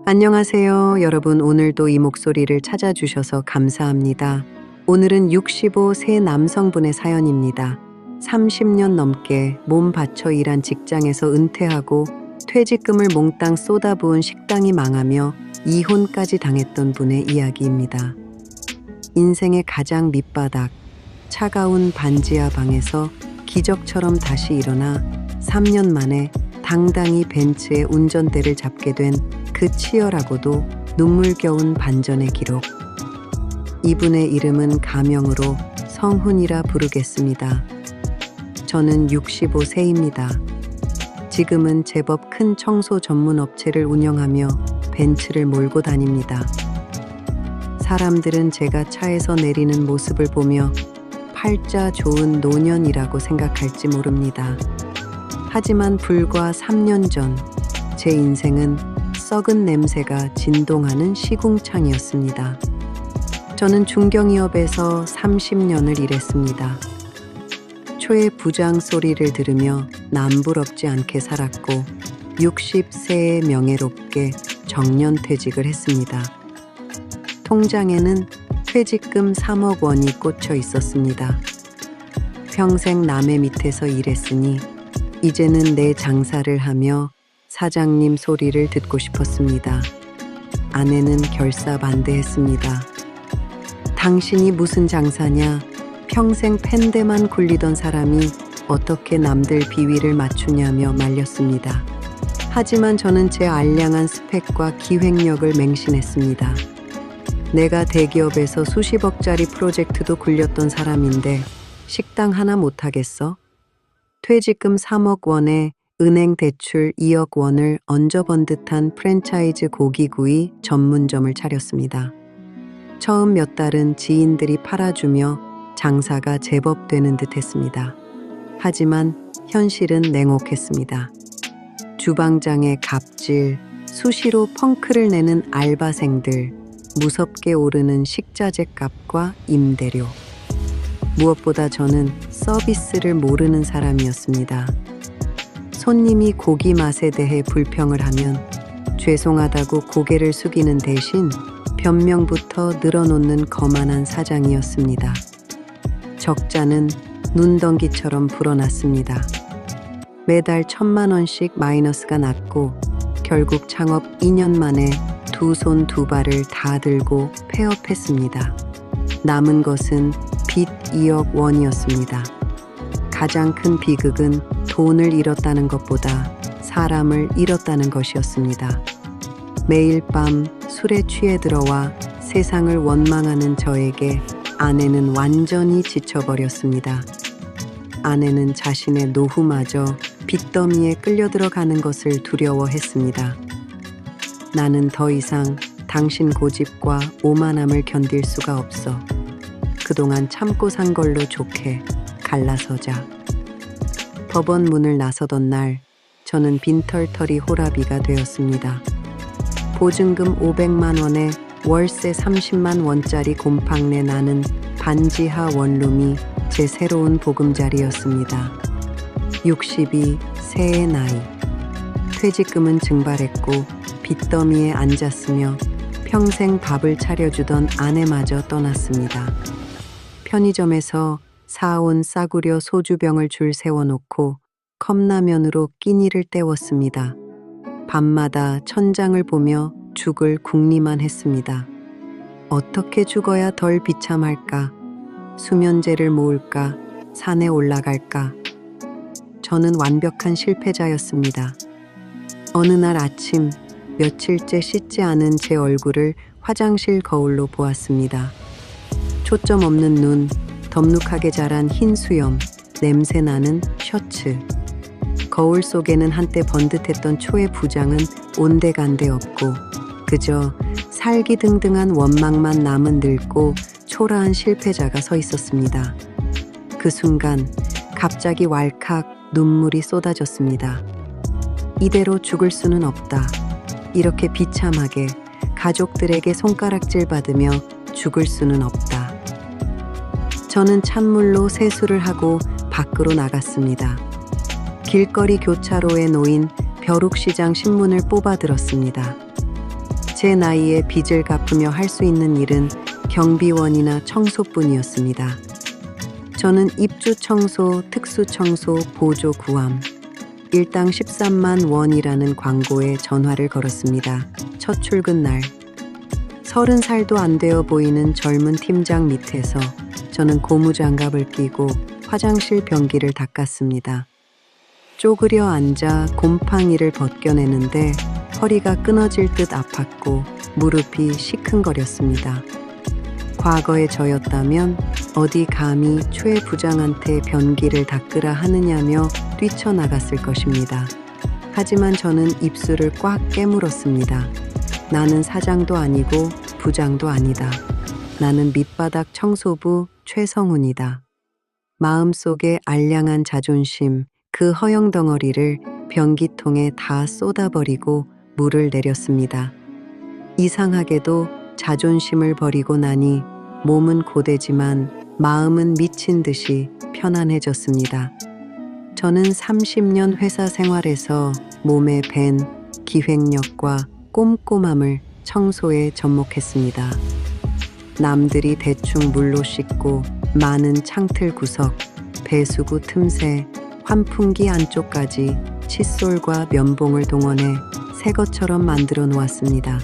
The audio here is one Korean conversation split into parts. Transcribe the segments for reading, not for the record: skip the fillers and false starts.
안녕하세요, 여러분. 오늘도 이 목소리를 찾아주셔서 감사합니다. 오늘은 65세 남성분의 사연입니다. 30년 넘게 몸 바쳐 일한 직장에서 은퇴하고 퇴직금을 몽땅 쏟아부은 식당이 망하며 이혼까지 당했던 분의 이야기입니다. 인생의 가장 밑바닥, 차가운 반지하 방에서 기적처럼 다시 일어나 3년 만에 당당히 벤츠의 운전대를 잡게 된 그 치열하고도 눈물겨운 반전의 기록. 이분의 이름은 가명으로 성훈이라 부르겠습니다. 저는 65세입니다. 지금은 제법 큰 청소 전문 업체를 운영하며 벤츠를 몰고 다닙니다. 사람들은 제가 차에서 내리는 모습을 보며 팔자 좋은 노년이라고 생각할지 모릅니다. 하지만 불과 3년 전 제 인생은 썩은 냄새가 진동하는 시궁창이었습니다. 저는 중견기업에서 30년을 일했습니다. 초의 부장 소리를 들으며 남부럽지 않게 살았고 60세에 명예롭게 정년퇴직을 했습니다. 통장에는 퇴직금 3억 원이 꽂혀 있었습니다. 평생 남의 밑에서 일했으니 이제는 내 장사를 하며 사장님 소리를 듣고 싶었습니다. 아내는 결사반대했습니다. 당신이 무슨 장사냐? 평생 펜대만 굴리던 사람이 어떻게 남들 비위를 맞추냐며 말렸습니다. 하지만 저는 제 알량한 스펙과 기획력을 맹신했습니다. 내가 대기업에서 수십억짜리 프로젝트도 굴렸던 사람인데 식당 하나 못하겠어? 퇴직금 3억 원에 은행 대출 2억 원을 얹어번 듯한 프랜차이즈 고기구이 전문점을 차렸습니다. 처음 몇 달은 지인들이 팔아주며 장사가 제법 되는 듯 했습니다. 하지만 현실은 냉혹했습니다. 주방장의 갑질, 수시로 펑크를 내는 알바생들, 무섭게 오르는 식자재 값과 임대료. 무엇보다 저는 서비스를 모르는 사람이었습니다. 손님이 고기 맛에 대해 불평을 하면 죄송하다고 고개를 숙이는 대신 변명부터 늘어놓는 거만한 사장이었습니다. 적자는 눈덩이처럼 불어났습니다. 매달 1,000만 원씩 마이너스가 났고 결국 창업 2년 만에 두 손 두 발을 다 들고 폐업했습니다. 남은 것은 빚 2억 원이었습니다. 가장 큰 비극은 돈을 잃었다는 것보다 사람을 잃었다는 것이었습니다. 매일 밤 술에 취해 들어와 세상을 원망하는 저에게 아내는 완전히 지쳐버렸습니다. 아내는 자신의 노후마저 빚더미에 끌려 들어가는 것을 두려워했습니다. 나는 더 이상 당신 고집과 오만함을 견딜 수가 없어. 그동안 참고 산 걸로 좋게 갈라서자. 법원 문을 나서던 날 저는 빈털터리 호라비가 되었습니다. 보증금 500만 원에 월세 30만 원짜리 곰팡내 나는 반지하 원룸이 제 새로운 보금자리였습니다. 62세의 나이. 퇴직금은 증발했고 빚더미에 앉았으며 평생 밥을 차려주던 아내마저 떠났습니다. 편의점에서 사온 싸구려 소주병을 줄 세워놓고 컵라면으로 끼니를 때웠습니다. 밤마다 천장을 보며 죽을 궁리만 했습니다. 어떻게 죽어야 덜 비참할까? 수면제를 모을까? 산에 올라갈까? 저는 완벽한 실패자였습니다. 어느 날 아침 며칠째 씻지 않은 제 얼굴을 화장실 거울로 보았습니다. 초점 없는 눈, 덥룩하게 자란 흰 수염, 냄새나는 셔츠. 거울 속에는 한때 번듯했던 초의 부장은 온데간데 없고 그저 살기등등한 원망만 남은 늙고 초라한 실패자가 서 있었습니다. 그 순간 갑자기 왈칵 눈물이 쏟아졌습니다. 이대로 죽을 수는 없다. 이렇게 비참하게 가족들에게 손가락질 받으며 죽을 수는 없다. 저는 찬물로 세수를 하고 밖으로 나갔습니다. 길거리 교차로에 놓인 벼룩시장 신문을 뽑아 들었습니다. 제 나이에 빚을 갚으며 할 수 있는 일은 경비원이나 청소뿐이었습니다. 저는 입주 청소, 특수 청소, 보조 구함, 일당 13만 원이라는 광고에 전화를 걸었습니다. 첫 출근 날. 30살도 안 되어 보이는 젊은 팀장 밑에서 저는 고무장갑을 끼고 화장실 변기를 닦았습니다. 쪼그려 앉아 곰팡이를 벗겨내는데 허리가 끊어질 듯 아팠고 무릎이 시큰거렸습니다. 과거의 저였다면 어디 감히 최 부장한테 변기를 닦으라 하느냐며 뛰쳐나갔을 것입니다. 하지만 저는 입술을 꽉 깨물었습니다. 나는 사장도 아니고 부장도 아니다. 나는 밑바닥 청소부 최성훈이다. 마음속에 알량한 자존심, 그 허영덩어리를 변기통에 다 쏟아버리고 물을 내렸습니다. 이상하게도 자존심을 버리고 나니 몸은 고되지만 마음은 미친 듯이 편안해졌습니다. 저는 30년 회사 생활에서 몸에 밴 기획력과 꼼꼼함을 청소에 접목했습니다. 남들이 대충 물로 씻고 많은 창틀 구석, 배수구 틈새, 환풍기 안쪽까지 칫솔과 면봉을 동원해 새 것처럼 만들어 놓았습니다.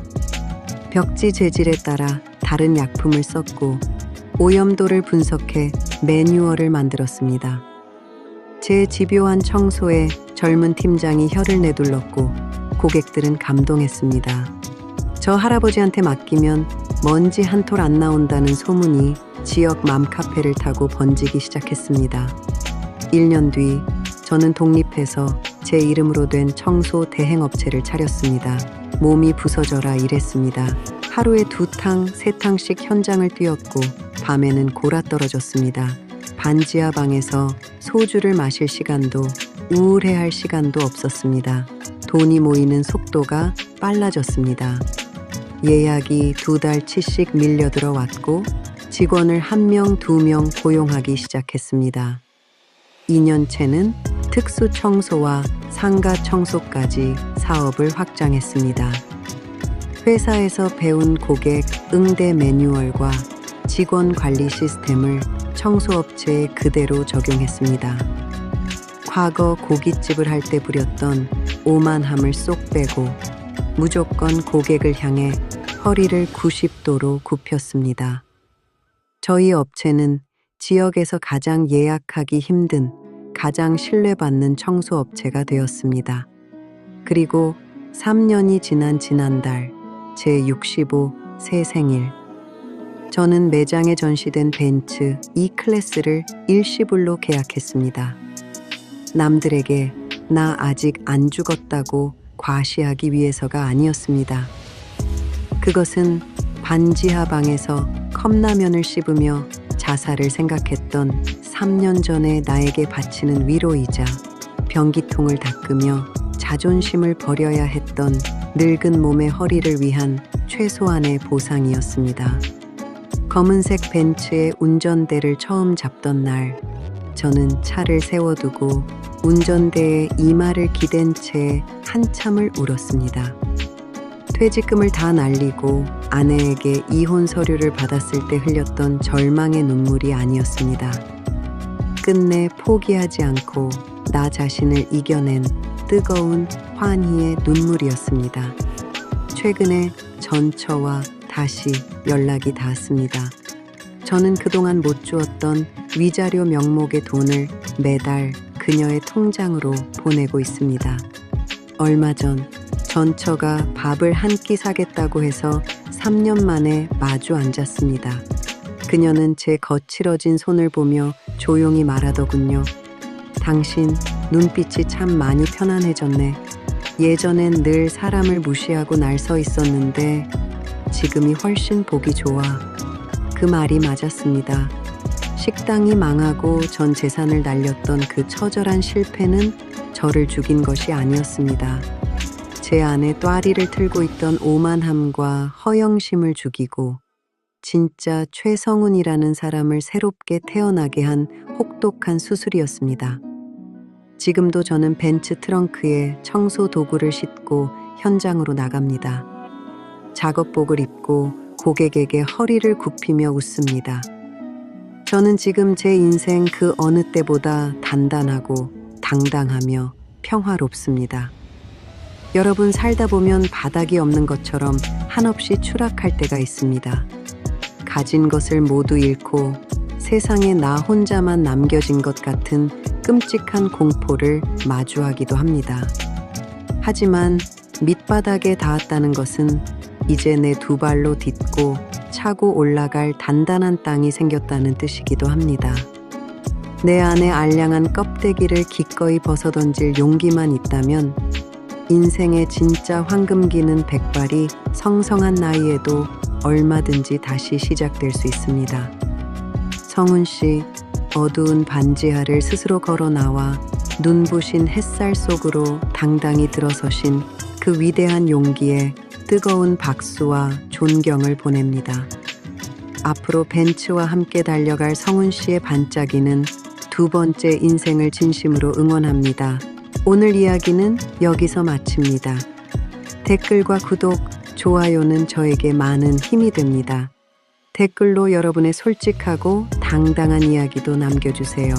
벽지 재질에 따라 다른 약품을 썼고 오염도를 분석해 매뉴얼을 만들었습니다. 제 집요한 청소에 젊은 팀장이 혀를 내둘렀고 고객들은 감동했습니다. 저 할아버지한테 맡기면 먼지 한 톨 안 나온다는 소문이 지역 맘카페를 타고 번지기 시작했습니다. 1년 뒤 저는 독립해서 제 이름으로 된 청소 대행업체를 차렸습니다. 몸이 부서져라 일했습니다. 하루에 2탕, 3탕씩 현장을 뛰었고 밤에는 골아 떨어졌습니다. 반지하 방에서 소주를 마실 시간도 우울해할 시간도 없었습니다. 돈이 모이는 속도가 빨라졌습니다. 예약이 2달치씩 밀려들어 왔고 직원을 1명, 2명 고용하기 시작했습니다. 2년째는 특수 청소와 상가 청소까지 사업을 확장했습니다. 회사에서 배운 고객 응대 매뉴얼과 직원 관리 시스템을 청소업체에 그대로 적용했습니다. 과거 고깃집을 할 때 부렸던 오만함을 쏙 빼고 무조건 고객을 향해 허리를 90도로 굽혔습니다. 저희 업체는 지역에서 가장 예약하기 힘든, 가장 신뢰받는 청소업체가 되었습니다. 그리고 3년이 지난 지난달, 제 65 새 생일. 저는 매장에 전시된 벤츠 E클래스를 일시불로 계약했습니다. 남들에게 나 아직 안 죽었다고 과시하기 위해서가 아니었습니다. 그것은 반지하 방에서 컵라면을 씹으며 자살을 생각했던 3년 전에 나에게 바치는 위로이자 변기통을 닦으며 자존심을 버려야 했던 늙은 몸의 허리를 위한 최소한의 보상이었습니다. 검은색 벤츠의 운전대를 처음 잡던 날, 저는 차를 세워두고 운전대에 이마를 기댄 채 한참을 울었습니다. 퇴직금을 다 날리고 아내에게 이혼 서류를 받았을 때 흘렸던 절망의 눈물이 아니었습니다. 끝내 포기하지 않고 나 자신을 이겨낸 뜨거운 환희의 눈물이었습니다. 최근에 전처와 다시 연락이 닿았습니다. 저는 그동안 못 주었던 위자료 명목의 돈을 매달 그녀의 통장으로 보내고 있습니다. 얼마 전 전처가 밥을 한 끼 사겠다고 해서 3년 만에 마주 앉았습니다. 그녀는 제 거칠어진 손을 보며 조용히 말하더군요. 당신 눈빛이 참 많이 편안해졌네. 예전엔 늘 사람을 무시하고 날 서 있었는데 지금이 훨씬 보기 좋아. 그 말이 맞았습니다. 식당이 망하고 전 재산을 날렸던 그 처절한 실패는 저를 죽인 것이 아니었습니다. 제 안에 또아리를 틀고 있던 오만함과 허영심을 죽이고 진짜 최성훈이라는 사람을 새롭게 태어나게 한 혹독한 수술이었습니다. 지금도 저는 벤츠 트렁크에 청소 도구를 싣고 현장으로 나갑니다. 작업복을 입고 고객에게 허리를 굽히며 웃습니다. 저는 지금 제 인생 그 어느 때보다 단단하고 당당하며 평화롭습니다. 여러분, 살다 보면 바닥이 없는 것처럼 한없이 추락할 때가 있습니다. 가진 것을 모두 잃고 세상에 나 혼자만 남겨진 것 같은 끔찍한 공포를 마주하기도 합니다. 하지만 밑바닥에 닿았다는 것은 이제 내 두 발로 딛고 차고 올라갈 단단한 땅이 생겼다는 뜻이기도 합니다. 내 안에 알량한 껍데기를 기꺼이 벗어던질 용기만 있다면 인생의 진짜 황금기는 백발이 성성한 나이에도 얼마든지 다시 시작될 수 있습니다. 성훈 씨, 어두운 반지하를 스스로 걸어 나와 눈부신 햇살 속으로 당당히 들어서신 그 위대한 용기에 뜨거운 박수와 존경을 보냅니다. 앞으로 벤츠와 함께 달려갈 성훈 씨의 반짝이는 두 번째 인생을 진심으로 응원합니다. 오늘 이야기는 여기서 마칩니다. 댓글과 구독, 좋아요는 저에게 많은 힘이 됩니다. 댓글로 여러분의 솔직하고 당당한 이야기도 남겨주세요.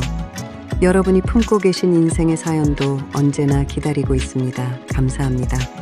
여러분이 품고 계신 인생의 사연도 언제나 기다리고 있습니다. 감사합니다.